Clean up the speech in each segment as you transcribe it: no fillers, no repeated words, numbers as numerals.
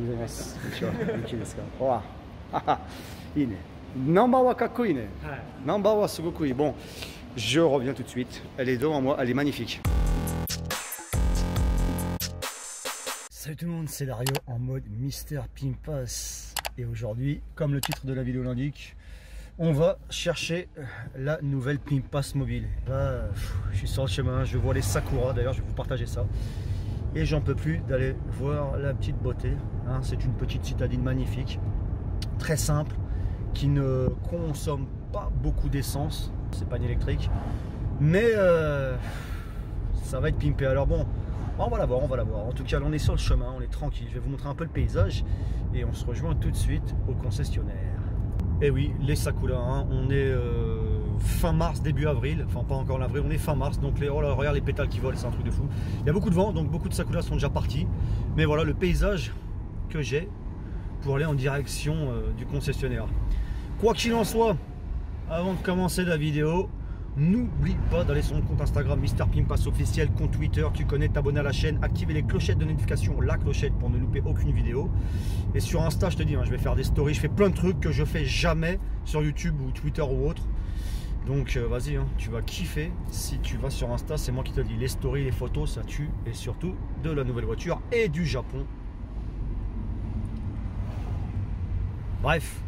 ございます。こんにちは。元気ですか。ほら。いいね。ナンバーはかっこいいね。ナンバーはすごくいい。Bon, je reviens tout de suite. Elle est devant moi, elle est magnifique. Salut tout le monde, c'est Dario en mode Mister Pimpas. Et aujourd'hui, comme le titre de la vidéo l'indique, on va chercher la nouvelle Pimpas mobile. Là, je suis sur le chemin, je vois les Sakura, d'ailleurs je vais vous partager ça. Et j'en peux plus d'aller voir la petite beauté. Hein, c'est une petite citadine magnifique, très simple, qui ne consomme pas beaucoup d'essence. C'est pas une électrique, mais ça va être pimpé. Alors bon, on va la voir, on va la voir. En tout cas, on est sur le chemin, on est tranquille. Je vais vous montrer un peu le paysage et on se rejoint tout de suite au concessionnaire. Et oui, les Sakura, hein, on est fin mars, début avril, enfin pas encore l'avril, on est fin mars, donc oh là, regarde les pétales qui volent, c'est un truc de fou. Il y a beaucoup de vent, donc beaucoup de Sakura sont déjà partis. Mais voilà le paysage que j'ai pour aller en direction du concessionnaire. Quoi qu'il en soit, avant de commencer la vidéo, n'oublie pas d'aller sur mon compte Instagram Mister Pimpas officiel, compte Twitter, tu connais, t'abonner à la chaîne, activer les clochettes de notification, la clochette pour ne louper aucune vidéo. Et sur Insta, je te dis, hein, je vais faire des stories, je fais plein de trucs que je fais jamais sur YouTube ou Twitter ou autre. Donc vas-y, hein, tu vas kiffer si tu vas sur Insta, c'est moi qui te le dis, les stories, les photos, ça tue, et surtout de la nouvelle voiture et du Japon. Bref,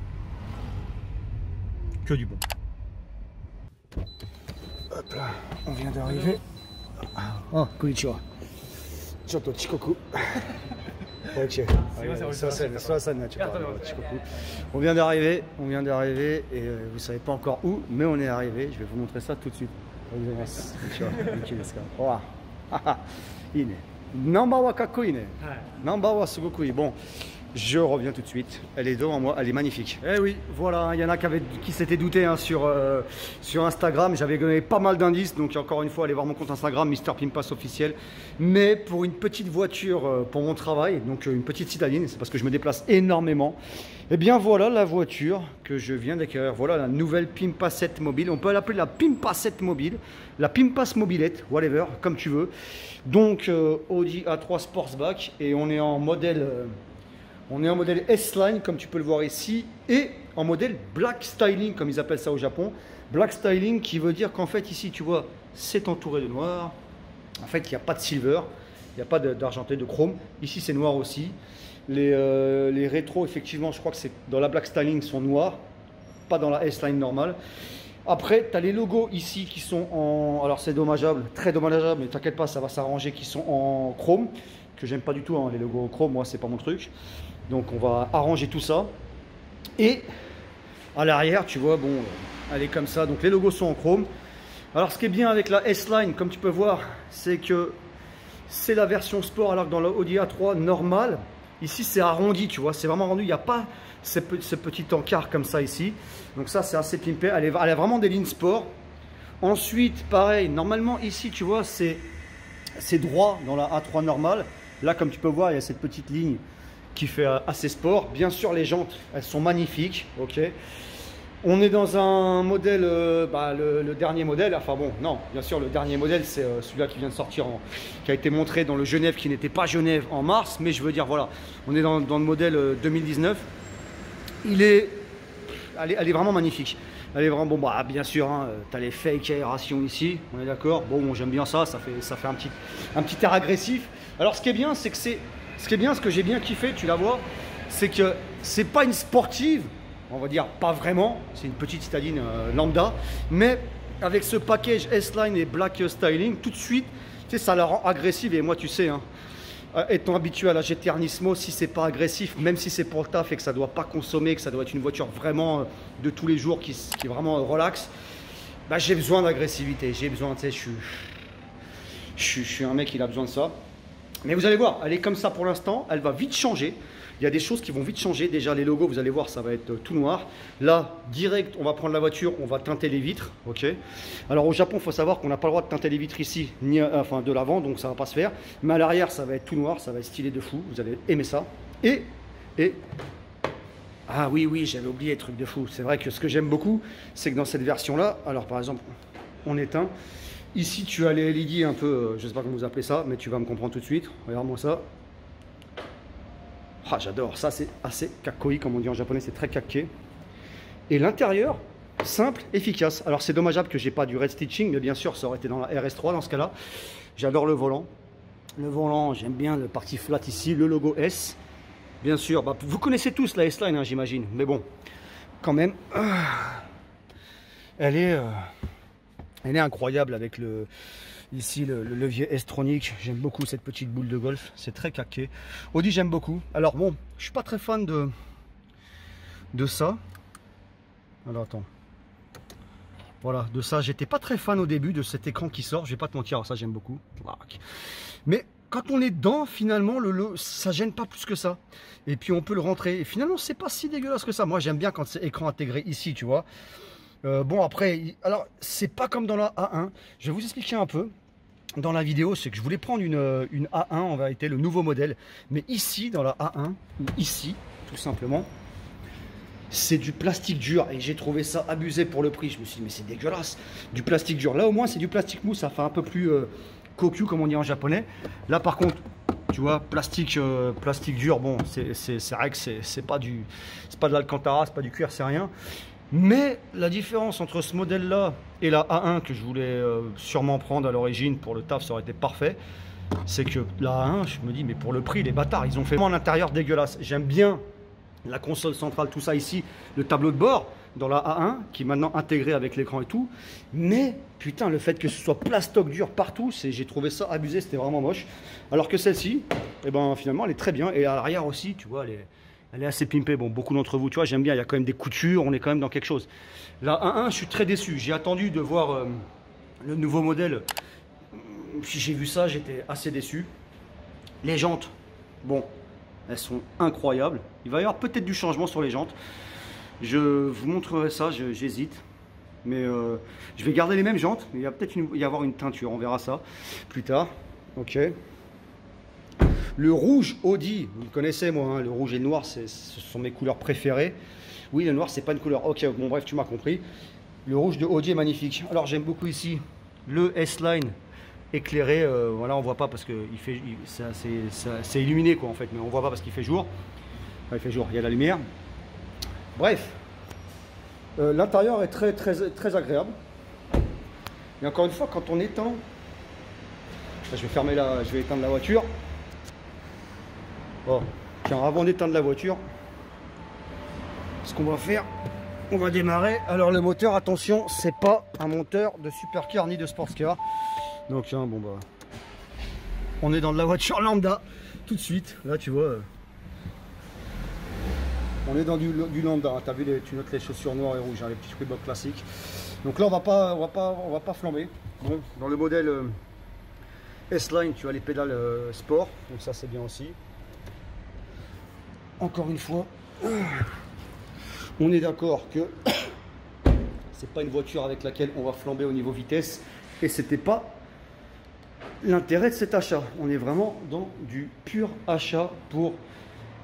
que du bon. Hop là, on vient d'arriver. Oh, konnichiwa. Chotto chikoku. On vient d'arriver, et vous savez pas encore où, mais on est arrivé. Je vais vous montrer ça tout de suite. Namba wa kakko ii ne. Namba wa sugoku ii. Bon, je reviens tout de suite. Elle est devant moi, elle est magnifique. Eh oui, voilà, il y en a qui s'étaient doutés hein, sur Instagram. J'avais donné pas mal d'indices, donc encore une fois, allez voir mon compte Instagram, Mister Pimpas officiel. Mais pour une petite voiture pour mon travail, donc une petite citadine, c'est parce que je me déplace énormément. Et bien voilà la voiture que je viens d'acquérir. Voilà la nouvelle Pimpas 7 mobile. On peut l'appeler la Pimpas 7 mobile, la Pimpas mobilette, whatever, comme tu veux. Donc Audi A3 Sportsback, et on est en modèle... On est en modèle S-Line, comme tu peux le voir ici, et en modèle Black Styling, comme ils appellent ça au Japon. Black Styling qui veut dire qu'en fait, ici, tu vois, c'est entouré de noir. En fait, il n'y a pas de silver, il n'y a pas d'argenté, de chrome. Ici, c'est noir aussi. Les rétros, effectivement, je crois que c'est dans la Black Styling, sont noirs, pas dans la S-Line normale. Après, tu as les logos ici qui sont en... Alors, c'est dommageable, très dommageable, mais t'inquiète pas, ça va s'arranger, qui sont en chrome, que j'aime pas du tout, hein, les logos chrome, moi, c'est pas mon truc. Donc on va arranger tout ça. Et à l'arrière, tu vois, bon, elle est comme ça. Donc les logos sont en chrome. Alors ce qui est bien avec la S-Line, comme tu peux voir, c'est que c'est la version sport, alors que dans la Audi A3 normale, ici c'est arrondi, tu vois, c'est vraiment rendu. Il n'y a pas ce petit encart comme ça ici. Donc ça, c'est assez pimpé. Elle a vraiment des lignes sport. Ensuite, pareil, normalement ici, tu vois, c'est droit dans la A3 normale. Là, comme tu peux voir, il y a cette petite ligne qui fait assez sport. Bien sûr, les jantes, elles sont magnifiques. Ok. On est dans un modèle, le dernier modèle. Enfin bon, non, bien sûr, le dernier modèle, c'est celui-là qui vient de sortir, qui a été montré dans le Genève, qui n'était pas Genève en mars. Mais je veux dire, voilà, on est dans le modèle 2019. Elle est vraiment magnifique. Elle est vraiment bon. Bah, bien sûr, hein, tu as les fake aération ici. On est d'accord. Bon, j'aime bien ça. Ça fait un petit air agressif. Alors, ce qui est bien, c'est que ce que j'ai bien kiffé, tu la vois, c'est que c'est pas une sportive, on va dire pas vraiment, c'est une petite citadine lambda, mais avec ce package S-Line et Black Styling, tout de suite, tu sais, ça la rend agressive. Et moi, tu sais, hein, étant habitué à la GT Nismo, si c'est pas agressif, même si c'est pour le taf et que ça doit pas consommer, que ça doit être une voiture vraiment de tous les jours qui est vraiment relax, bah, j'ai besoin d'agressivité, j'ai besoin, tu sais, je suis un mec qui a besoin de ça. Mais vous allez voir, elle est comme ça pour l'instant, elle va vite changer. Il y a des choses qui vont vite changer. Déjà, les logos, vous allez voir, ça va être tout noir. Là, direct, on va prendre la voiture, on va teinter les vitres. Ok. Alors, au Japon, il faut savoir qu'on n'a pas le droit de teinter les vitres ici, enfin de l'avant, donc ça ne va pas se faire. Mais à l'arrière, ça va être tout noir, ça va être stylé de fou. Vous allez aimer ça. Et ah oui, j'avais oublié, truc de fou. C'est vrai que ce que j'aime beaucoup, c'est que dans cette version-là, alors par exemple, on éteint. Ici, tu as les LED un peu, je ne sais pas comment vous appelez ça, mais tu vas me comprendre tout de suite. Regarde-moi ça. Oh, Ah, j'adore, ça c'est assez kakoi comme on dit en japonais, c'est très kaké. Et l'intérieur, simple, efficace. Alors c'est dommageable que j'ai pas du red stitching, mais bien sûr ça aurait été dans la RS3 dans ce cas-là. J'adore le volant. Le volant, j'aime bien le parti flat ici, le logo S. Bien sûr, bah, vous connaissez tous la S-Line, hein, j'imagine. Mais bon, quand même, elle est incroyable avec le levier S-Tronic. J'aime beaucoup cette petite boule de golf. C'est très caqué. Audi, j'aime beaucoup. Alors bon, je suis pas très fan de ça. Alors attends. Voilà, de ça, j'étais pas très fan au début de cet écran qui sort. Je vais pas te mentir, alors ça j'aime beaucoup. Mais quand on est dedans, finalement, ça gêne pas plus que ça. Et puis on peut le rentrer. Et finalement, c'est pas si dégueulasse que ça. Moi, j'aime bien quand c'est écran intégré ici, tu vois. Bon, après, alors, c'est pas comme dans la A1. Je vais vous expliquer un peu. Dans la vidéo, c'est que je voulais prendre une A1, en vérité, le nouveau modèle. Mais ici, dans la A1, ou ici, tout simplement, c'est du plastique dur. Et j'ai trouvé ça abusé pour le prix. Je me suis dit, mais c'est dégueulasse. Du plastique dur. Là, au moins, c'est du plastique mou. Ça fait un peu plus cocu, comme on dit en japonais. Là, par contre, tu vois, plastique dur, bon, c'est vrai que c'est pas de l'alcantara, c'est pas du cuir, c'est rien. Mais la différence entre ce modèle-là et la A1 que je voulais sûrement prendre à l'origine pour le taf, ça aurait été parfait, c'est que la A1, je me dis, mais pour le prix, les bâtards, ils ont fait vraiment un intérieur dégueulasse. J'aime bien la console centrale, tout ça ici, le tableau de bord dans la A1 qui est maintenant intégré avec l'écran et tout. Mais putain, le fait que ce soit plastoc dur partout, j'ai trouvé ça abusé, c'était vraiment moche. Alors que celle-ci, eh ben, finalement, elle est très bien. Et à l'arrière aussi, tu vois, elle est assez pimpée. Bon, beaucoup d'entre vous, tu vois, j'aime bien, il y a quand même des coutures, on est quand même dans quelque chose. La A1, je suis très déçu. J'ai attendu de voir le nouveau modèle. Si j'ai vu ça, j'étais assez déçu. Les jantes, bon, elles sont incroyables. Il va y avoir peut-être du changement sur les jantes. Je vous montrerai ça, j'hésite. Mais je vais garder les mêmes jantes. Mais il va peut-être y avoir une teinture, on verra ça plus tard. Ok. Le rouge Audi, vous le connaissez moi, hein, le rouge et le noir, ce sont mes couleurs préférées. Oui, le noir, c'est pas une couleur. Ok, bon bref, tu m'as compris. Le rouge de Audi est magnifique. Alors j'aime beaucoup ici le S-Line éclairé. Voilà, on voit pas parce que c'est illuminé quoi en fait, mais on voit pas parce qu'il fait jour. Enfin, il fait jour, il y a la lumière. Bref, l'intérieur est très agréable. Et encore une fois, quand on éteint, je vais éteindre la voiture. Bon, tiens, avant d'éteindre la voiture, ce qu'on va faire, on va démarrer. Alors le moteur, attention, c'est pas un moteur de supercar ni de sportscar. Donc hein, bon bah, on est dans de la voiture lambda tout de suite. Là tu vois, on est dans du lambda. Hein. T'as vu, tu notes les chaussures noires et rouges, hein, les petits Reebok classiques. Donc là on va pas flamber. Bon, dans le modèle S-Line, tu as les pédales sport, donc ça c'est bien aussi. Encore une fois, on est d'accord que c'est pas une voiture avec laquelle on va flamber au niveau vitesse et c'était pas l'intérêt de cet achat. On est vraiment dans du pur achat pour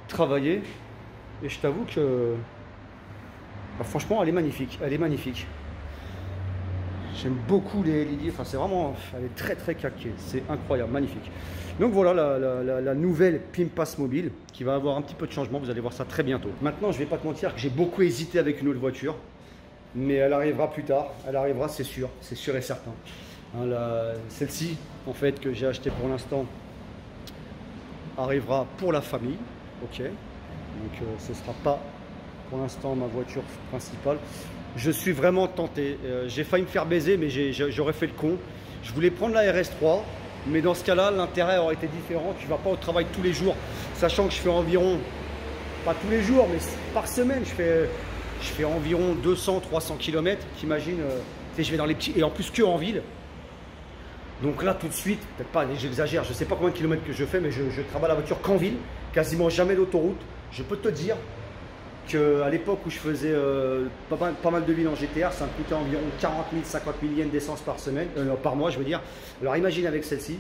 travailler et je t'avoue que bah, franchement elle est magnifique, J'aime beaucoup les lits, enfin c'est vraiment, elle est très caquée, c'est incroyable, magnifique. Donc voilà la nouvelle Pimpass mobile qui va avoir un petit peu de changement, vous allez voir ça très bientôt. Maintenant je vais pas te mentir que j'ai beaucoup hésité avec une autre voiture, mais elle arrivera plus tard, elle arrivera c'est sûr et certain. Hein, celle-ci en fait que j'ai acheté pour l'instant arrivera pour la famille, ok, donc ce sera pas pour l'instant ma voiture principale. Je suis vraiment tenté, j'ai failli me faire baiser mais j'aurais fait le con. Je voulais prendre la RS3 mais dans ce cas là l'intérêt aurait été différent. Tu ne vas pas au travail tous les jours, sachant que je fais environ, pas tous les jours mais par semaine je fais environ 200-300 km. T'imagines, je vais dans les petits, et en plus que en ville. Donc là tout de suite, peut-être pas, j'exagère, je ne sais pas combien de kilomètres que je fais mais je travaille la voiture qu'en ville, quasiment jamais d'autoroute. Je peux te dire qu'à l'époque où je faisais pas mal de villes en GTR, ça me coûtait environ 40 000, 50 000 yens d'essence par semaine, par mois je veux dire. Alors imagine avec celle-ci,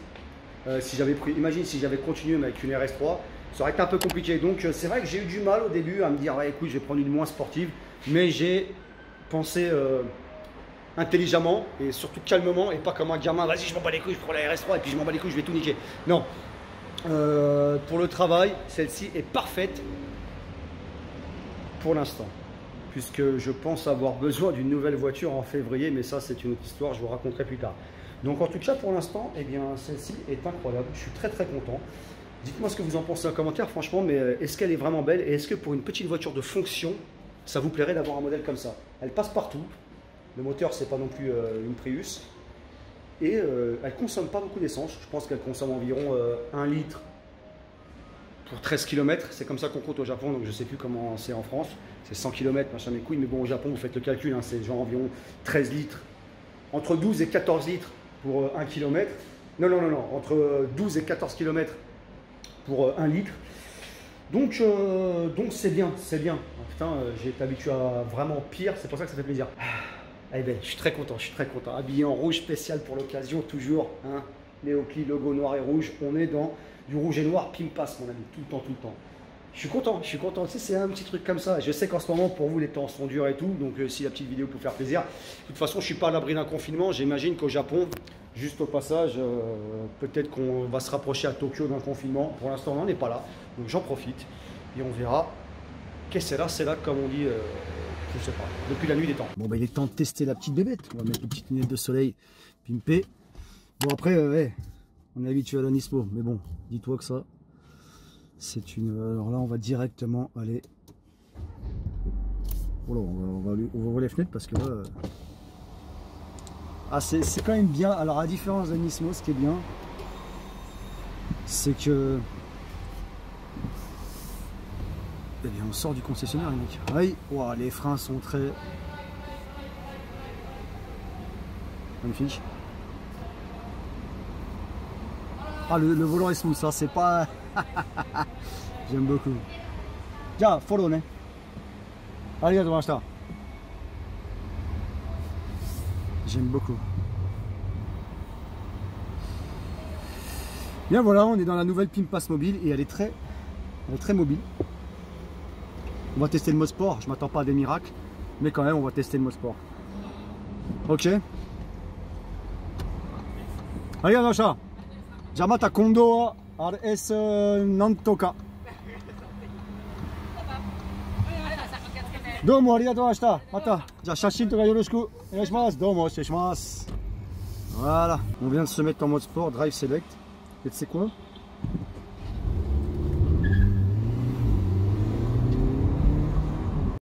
imagine si j'avais continué avec une RS3, ça aurait été un peu compliqué. Donc c'est vrai que j'ai eu du mal au début à me dire ouais, écoute, je vais prendre une moins sportive, mais j'ai pensé intelligemment et surtout calmement et pas comme un gamin, vas-y je m'en bats les couilles, je prends la RS3 et puis je m'en bats les couilles, je vais tout niquer. Non, Pour le travail, celle-ci est parfaite pour l'instant, puisque je pense avoir besoin d'une nouvelle voiture en février, mais ça c'est une autre histoire, je vous raconterai plus tard. Donc en tout cas pour l'instant, eh bien celle-ci est incroyable, je suis très content. Dites-moi ce que vous en pensez en commentaire franchement, mais est-ce qu'elle est vraiment belle et est-ce que pour une petite voiture de fonction, ça vous plairait d'avoir un modèle comme ça? Elle passe partout, le moteur c'est pas non plus une Prius, et elle consomme pas beaucoup d'essence, je pense qu'elle consomme environ 1 litre pour 13 km, c'est comme ça qu'on compte au Japon, donc je sais plus comment c'est en France, c'est 100 km, machin mes couilles, mais bon au Japon vous faites le calcul, hein, c'est genre environ 13 litres, entre 12 et 14 litres pour 1 km, non, entre 12 et 14 km pour 1 litre, donc c'est bien, c'est bien. Putain, j'ai été habitué à vraiment pire, c'est pour ça que ça fait plaisir. Eh ben, je suis très content, habillé en rouge spécial pour l'occasion, toujours, hein, les Oakley, logo noir et rouge, on est dans du rouge et noir, Pimpass mon ami, tout le temps. Je suis content, tu sais, c'est un petit truc comme ça. Je sais qu'en ce moment, pour vous, les temps sont durs et tout, donc si la petite vidéo peut faire plaisir. De toute façon, je suis pas à l'abri d'un confinement, j'imagine qu'au Japon, juste au passage, peut-être qu'on va se rapprocher à Tokyo d'un confinement. Pour l'instant, on n'en est pas là, donc j'en profite et on verra. Qu'est-ce que c'est là, comme on dit, je sais pas, depuis la nuit des temps. Bon, bah il est temps de tester la petite bébête. On va mettre les petites lunettes de soleil pimpées. Bon, après, ouais. On est habitué à la Nismo, mais bon, dis-toi que ça, c'est une... Alors là, on va directement aller... Oh là, on va ouvrir les fenêtres parce que là... Ah, c'est quand même bien. Alors, à la différence de la Nismo, ce qui est bien, c'est que... Eh bien, on sort du concessionnaire, les mecs. Oui, wow, les freins sont très... magnifique. Ah, le volant est smooth, ça c'est pas... J'aime beaucoup. Tiens, follow, ne. Arigatou shita. J'aime beaucoup. Bien voilà, on est dans la nouvelle Pimpass mobile et elle est très mobile. On va tester le mode sport, je m'attends pas à des miracles, mais quand même on va tester le mode sport. Ok. Arigatou shita. Jamata Kondo RS Nantoka. Domo arigatou gozaimashita. Mata. Ja, shashin toka yoroshiku onegaishimasu. Domo, shirei. Voilà, on vient de se mettre en mode sport, drive select. Et tu sais quoi?